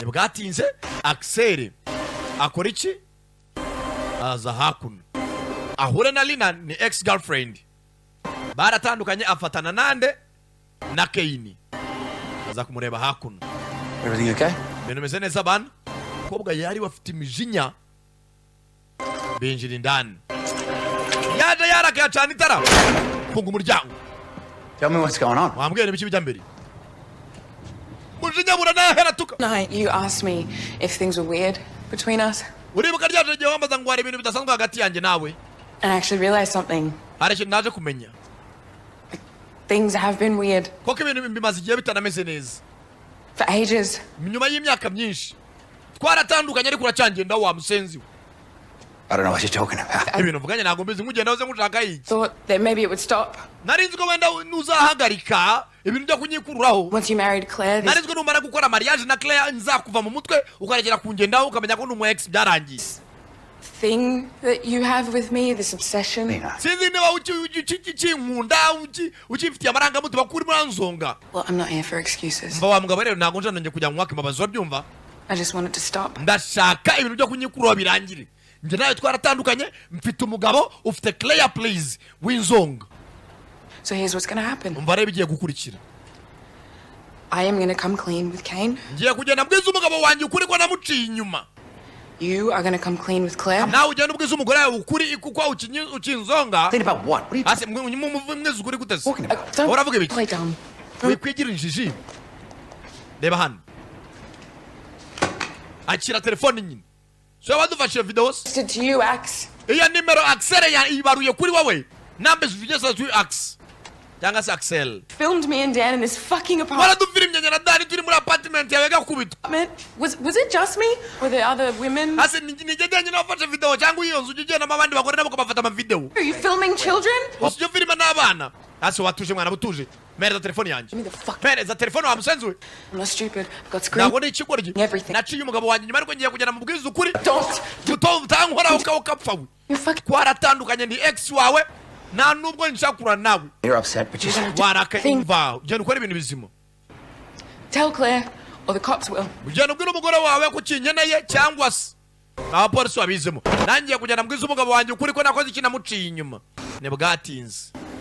Bwatinze Axel akora iki aza hakuno ahure na Lina ni ex girlfriend baratandukanye afatana nande na Keini aza kumureba hakuno. Everything okay? Bino meze neza bana kobwa yari bafite imijinya binjira indani yaje yaraka cyane itara funga umuryango. Tell me what's going on. Wambwira ibiki bijya mbere mujinya burana hera tuka. No, you asked me if things were weird between us. Uribuka ryaje gihe wambaza ngo hari ibintu bidasanzwe hagati yanjye nawe. And I actually realized something. Hari ikintu naje kumenya. Things have been weird. Koko ibintu bimaze igihe bitanameze neza. For ages. Nyuma y'imyaka myinshi twaratandukanye ariko uracangenda wa musenzi. I don't know what you're talking about. Ibintu mvuganye ntago mbizi nkugenda uze ngushaka iki. Thought that maybe it would stop. Narinzi ko wenda nuzahagarika ibintu byo kunyikururaho. Once you married Claire. Narinzi ko numara gukora mariage na Claire nzakuva mu mutwe ukaregera kungendaho ukamenya ko numu ex byarangiye. Thing that you have with me, this obsession. Sinzi niba ukinkunda ukifitiye amarangamutima kuri muranzonga. Well, I'm not here for excuses. Mba wa mugabo rero ntago nje nanje kujya mu mwaka mabazo byumva. I just wanted to stop. Ndashaka ibintu byo kunyikururaho birangire. Nje nawe twaratandukanye mfite umugabo ufite Claire please winzonga. So here's what's going to happen. Umva rero bigiye gukurikira. I am going to come clean with Kane. Ngiye kugenda mbwiza umugabo wanjye ukuri ko namuciye inyuma. You are going to come clean with Claire. Nawe ugenda ubwiza umugore wawe ukuri kuko ukinzonga. Clean about what? What are you Ase mwezi ukuri gutese. talking Uravuga ibiki? Play dumb. Wikwigira injiji. Reba hano. Akira telefone nyine. So wadufashije videos. To you, Axe. Iya nimero Axel ya ibaruye kuri wowe. Nambe zivugeza tu Axe. Cyangwa se Axel. Filmed me and Dan in this fucking apartment. Wala dufilm nyanya na Dani turi muri apartment yawe gakubita. Was it just me? Or the other women? Ase nigende nyina wafashe video cyangwa iyo nzujije na mabandi bagore nabo bafata ama video. Are you filming children? Usije filma n'abana. Ase watuje mwana butuje. Mereza telefone yanjye. Give me the fuck. Mereza telefone wa musenzi we. I'm not stupid. I've got screen. Ntabwo ni ikigoryi. Everything. Naciye umugabo wanjye nyuma ariko ngiye kugera mu bwiza ukuri. Don't. Utankora ukapfa we. You fuck. Twaratandukanye ni ex wawe. Nta nubwo nshakura nawe. You're upset, but you're Waraka imva. Ugenda ukora ibintu bizima. Tell Claire or the cops will. Ugenda ubwira umugore wawe ko ukinyeneye cyangwa se abapolisi babizemo. Nangiye kugenda mbwiza umugabo wanjye ukuri ko nakoze ikintu amuciye inyuma. Ne bwatinze.